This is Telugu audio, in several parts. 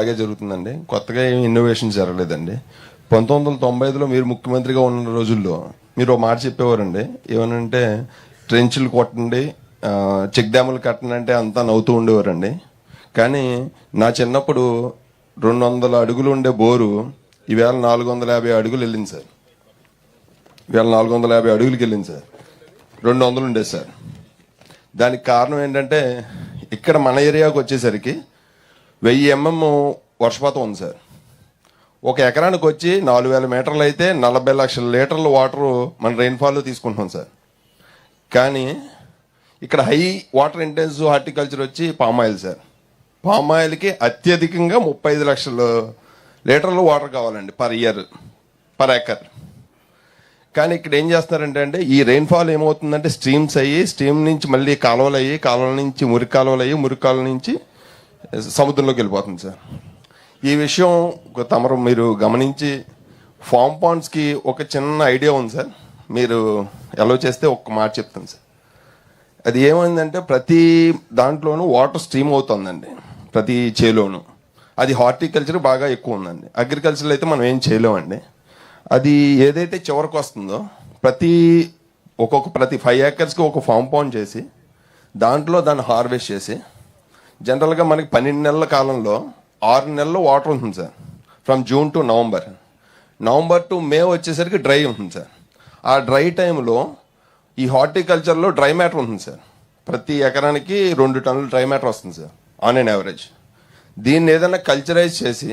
అలాగే జరుగుతుందండి. కొత్తగా ఏమి ఇన్నోవేషన్ జరగలేదండి. 1995లో మీరు ముఖ్యమంత్రిగా ఉన్న రోజుల్లో మీరు ఒక మాట చెప్పేవారండి. ఏమనంటే ట్రెంచ్లు కొట్టండి, చెక్ డ్యాములు కట్టండి అంటే అంతా నవ్వుతూ ఉండేవారండి. కానీ నా చిన్నప్పుడు 200 అడుగులు ఉండే బోరు ఈవేళ 450 అడుగులు వెళ్ళింది సార్. ఈవేళ 450 అడుగులకి వెళ్ళింది సార్. 200 ఉండేది సార్. దానికి కారణం ఏంటంటే ఇక్కడ మన ఏరియాకి వచ్చేసరికి 1000 mm వర్షపాతం ఉంది సార్. ఒక ఎకరానికి వచ్చి 4000 మీటర్లు అయితే 40 లక్షల లీటర్ల వాటరు మన రెయిన్ఫాల్లో తీసుకుంటున్నాం సార్. కానీ ఇక్కడ హై వాటర్ ఇంటెన్సివ్ హార్టికల్చర్ వచ్చి పామాయిల్ సార్. పామాయిల్కి అత్యధికంగా 35 లక్షల లీటర్లు వాటర్ కావాలండి పర్ ఇయర్, పర్ ఎకర్. కానీ ఇక్కడ ఏం చేస్తున్నారంటే అండి, ఈ రెయిన్ఫాల్ ఏమవుతుందంటే స్ట్రీమ్స్ అయ్యి, స్ట్రీమ్ నుంచి మళ్ళీ కాలువలు అయ్యి, కాలువల నుంచి మురికి కాలువలు అయ్యి, మురికి కాలువ నుంచి సముద్రంలోకి వెళ్ళిపోతుంది సార్. ఈ విషయం తమరు మీరు గమనించి ఫామ్ పాండ్స్కి ఒక చిన్న ఐడియా ఉంది సార్. మీరు ఎలా చేస్తే ఒక్క మాట చెప్తాను సార్. అది ఏమైందంటే ప్రతి దాంట్లోనూ వాటర్ స్ట్రీమ్ అవుతుందండి, ప్రతి చేలోను. అది హార్టికల్చర్ బాగా ఎక్కువ ఉందండి. అగ్రికల్చర్ అయితే మనం ఏం చేయలేమండి. అది ఏదైతే చివరికి వస్తుందో ప్రతి 5 ఏకర్స్కి ఒక ఫామ్ పాండ్ చేసి దాంట్లో దాన్ని హార్వెస్ట్ చేసి, జనరల్గా మనకి 12 నెలల కాలంలో 6 నెలలు వాటర్ ఉంటుంది sir. From June to November to May వచ్చేసరికి డ్రై ఉంటుంది సార్. ఆ డ్రై టైంలో ఈ హార్టికల్చర్లో డ్రై మ్యాటర్ ఉంటుంది సార్. ప్రతి ఎకరానికి 2 టన్నుల డ్రై మ్యాటర్ వస్తుంది సార్ ఆన్ అండ్ యావరేజ్. దీన్ని ఏదైనా కల్చరైజ్ చేసి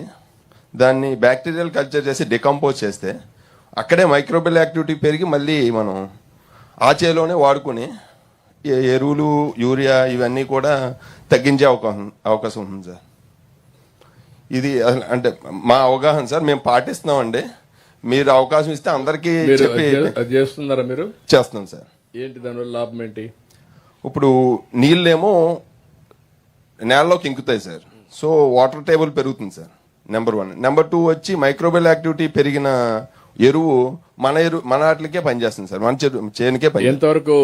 దాన్ని బ్యాక్టీరియల్ కల్చర్ చేసి డికంపోజ్ చేస్తే అక్కడే మైక్రోబియల్ యాక్టివిటీ పెరిగి మళ్ళీ మనం ఆ చేలోనే వాడుకొని ఎరువులు, యూరియా ఇవన్నీ కూడా తగ్గించే అవకాశం ఉంది సార్. ఇది అంటే మా అవగాహన సార్. మేము పాటిస్తున్నామండి. మీరు అవకాశం ఇస్తే అందరికీ చేస్తున్నారా? మీరు చేస్తున్నాం సార్. ఏంటి దానివల్ల లాభం ఏంటి? ఇప్పుడు నీళ్ళేమో నేలలోకి ఇంకుతాయి సార్. సో వాటర్ టేబుల్ పెరుగుతుంది సార్, నెంబర్ 1. నెంబర్ 2 వచ్చి మైక్రోబియల్ యాక్టివిటీ పెరిగిన ఎరువు మన వాటికే పనిచేస్తుంది సార్, మన చేనుకే పని. ఎంతవరకు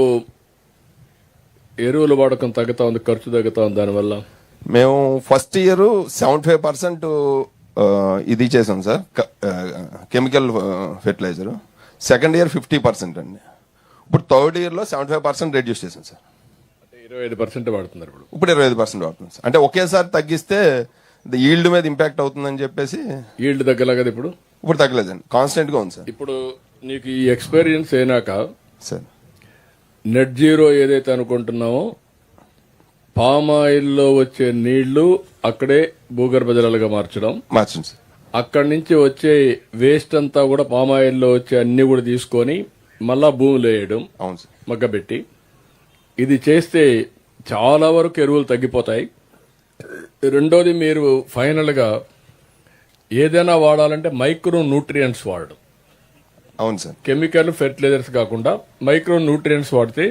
ఎరువుల వాడకం తగ్గుతా ఉంది, ఖర్చు తగ్గుతా ఉంది దానివల్ల? మేము ఫస్ట్ ఇయర్ 75% ఇది చేసాం sir, chemical fertilizer. Second year 50% అండి. ఇప్పుడు థర్డ్ ఇయర్లో 75% రెడ్యూస్ చేసాం సార్. 25% వాడుతున్నారు ఇప్పుడు 25% వాడుతున్నాం సార్. అంటే ఒకేసారి తగ్గిస్తే ఈల్డ్ మీద ఇంపాక్ట్ అవుతుందని చెప్పేసి. ఈల్డ్ తగ్గలా కదా ఇప్పుడు తగ్గలేదండి, కాన్స్టెంట్ గా ఉంది సార్. ఇప్పుడు నీకు ఈ ఎక్స్పీరియన్స్ అయినాక సార్ నెట్ జీరో ఏదైతే అనుకుంటున్నామో, పామాయిల్లో వచ్చే నీళ్లు అక్కడే భూగర్భ జలాలుగా మార్చడం సార్. అక్కడి నుంచి వచ్చే వేస్ట్ అంతా కూడా పామాయిల్లో వచ్చే అన్ని కూడా తీసుకొని మళ్ళా భూమిలో వేయడం, అవును సార్, మగ్గబెట్టి. ఇది చేస్తే చాలా వరకు ఎరువులు తగ్గిపోతాయి. రెండోది, మీరు ఫైనల్ గా ఏదైనా వాడాలంటే మైక్రో న్యూట్రియంట్స్ వాడడం. అవును సార్. కెమికల్ ఫెర్టిలైజర్స్ కాకుండా మైక్రో న్యూట్రియంట్స్ వాడితే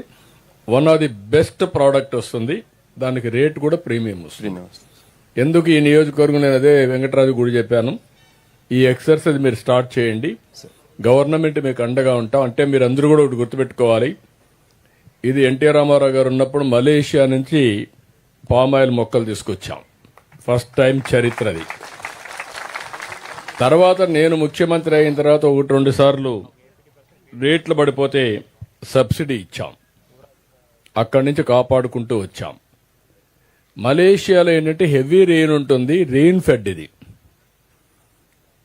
one of the best product వస్తుంది. దానికి రేట్ కూడా ప్రీమియం వస్తుంది. ఎందుకు ఈ నియోజకవర్గం, నేను అదే వెంకటరాజు గుడి చెప్పాను, ఈ ఎక్సర్సైజ్ మీరు స్టార్ట్ చేయండి, గవర్నమెంట్ మీకు అండగా ఉంటాం. అంటే మీరు అందరూ కూడా ఒకటి గుర్తుపెట్టుకోవాలి, ఇది ఎన్టీ రామారావు గారు ఉన్నప్పుడు మలేషియా నుంచి పామాయిల్ మొక్కలు తీసుకొచ్చాం. ఫస్ట్ టైం చరిత్రది. తర్వాత నేను ముఖ్యమంత్రి అయిన తర్వాత 1-2 సార్లు రేట్లు పడిపోతే సబ్సిడీ ఇచ్చాం. అక్కడి నుంచి కాపాడుకుంటూ వచ్చాం. మలేషియాలో ఏంటంటే హెవీ రెయిన్ ఉంటుంది, రెయిన్ ఫెడ్ ఇది.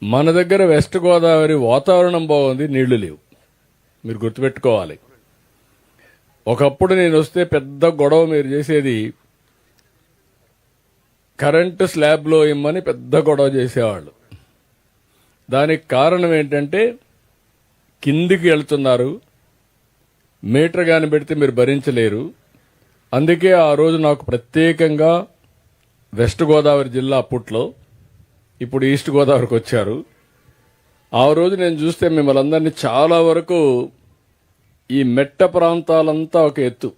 మన దగ్గర వెస్ట్ గోదావరి వాతావరణం బాగుంది, నీళ్లు లేవు. మీరు గుర్తుపెట్టుకోవాలి. ఒకప్పుడు నేను వస్తే పెద్ద గొడవ మీరు చేసేది, కరెంటు స్లాబ్లో ఇమ్మని పెద్ద గొడవ చేసేవాళ్ళు. దానికి కారణం ఏంటంటే కిందికి వెళ్తున్నారు, మీటర్ గాని పెడితే మీరు భరించలేరు. అందుకే ఆ రోజు నాకు ప్రత్యేకంగా వెస్ట్ గోదావరి జిల్లా అప్పట్లో, ఇప్పుడు ఈస్ట్ గోదావరికి వచ్చారు. ఆ రోజు నేను చూస్తే మిమ్మల్ని అందరినీ చాలా వరకు ఈ మెట్ట ప్రాంతాలంతా ఒక ఎత్తు.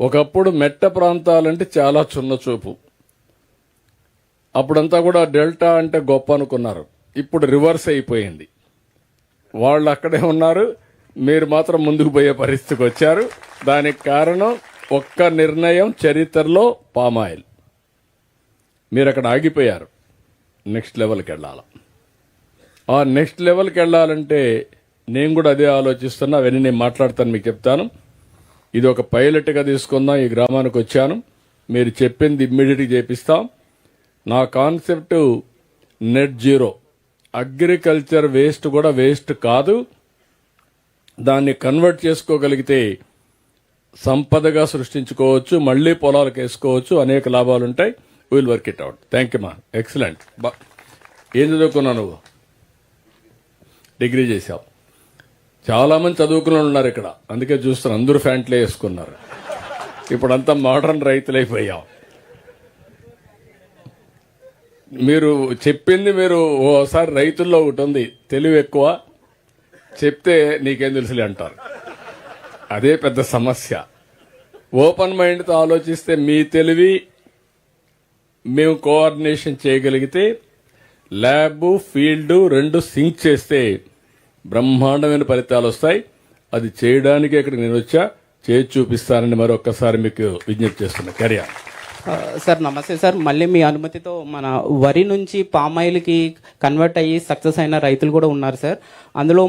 ఒకప్పుడు మెట్ట ప్రాంతాలంటే చాలా చిన్న చూపు. అప్పుడంతా కూడా డెల్టా అంటే గొప్ప అనుకున్నారు. ఇప్పుడు రివర్స్ అయిపోయింది. వాళ్ళు అక్కడే ఉన్నారు, మీరు మాత్రం ముందుకు పోయే పరిస్థితికి వచ్చారు. దానికి కారణం ఒక్క నిర్ణయం, చరిత్రలో పామాయిల్. మీరు అక్కడ ఆగిపోయారు. నెక్స్ట్ లెవెల్కి వెళ్ళాలి. ఆ నెక్స్ట్ లెవెల్కి వెళ్ళాలంటే నేను కూడా అదే ఆలోచిస్తున్నా. అవన్నీ నేను మాట్లాడతాను, మీకు చెప్తాను. ఇది ఒక పైలట్గా తీసుకుందాం. ఈ గ్రామానికి వచ్చాను, మీరు చెప్పింది ఇమ్మీడియట్గా చేపిస్తాం. నా concept net zero. Agriculture waste కూడా వేస్ట్ కాదు. దాన్ని కన్వర్ట్ చేసుకోగలిగితే సంపదగా సృష్టించుకోవచ్చు, మళ్లీ పొలాలకు వేసుకోవచ్చు, అనేక లాభాలుంటాయి. Will work it out. Thank you మా. ఎక్సలెంట్. ఏం చదువుకున్నావు నువ్వు? డిగ్రీ చేశావు. చాలా మంది చదువుకున్న వాళ్ళు ఉన్నారు ఇక్కడ, అందుకే చూస్తున్నారు. అందరూ ఫ్యాంట్లే వేసుకున్నారు. ఇప్పుడంతా మోడర్న్ రైతులైపోయాం. మీరు చెప్పింది, మీరు ఓసారి రైతుల్లో ఒకటి ఉంది, తెలివి ఎక్కువ, చెప్తే నీకేం తెలుసులే అంటారు. అదే పెద్ద సమస్య. ఓపెన్ మైండ్తో ఆలోచిస్తే మీ తెలివి మేము కోఆర్డినేషన్ చేయగలిగితే, ల్యాబ్ ఫీల్డ్ రెండు సింక్ చేస్తే బ్రహ్మాండమైన ఫలితాలు వస్తాయి. అది చేయడానికి ఇక్కడ నేను వచ్చా, చేసి చూపిస్తానని మరొక్కసారి మీకు విజ్ఞప్తి చేస్తున్నా. కెరియర్ సార్ నమస్తే సార్. మళ్ళీ మీ అనుమతితో మన వరి నుంచి పామాయిల్కి కన్వర్ట్ అయ్యి సక్సెస్ అయిన రైతులు కూడా ఉన్నారు సార్. అందులో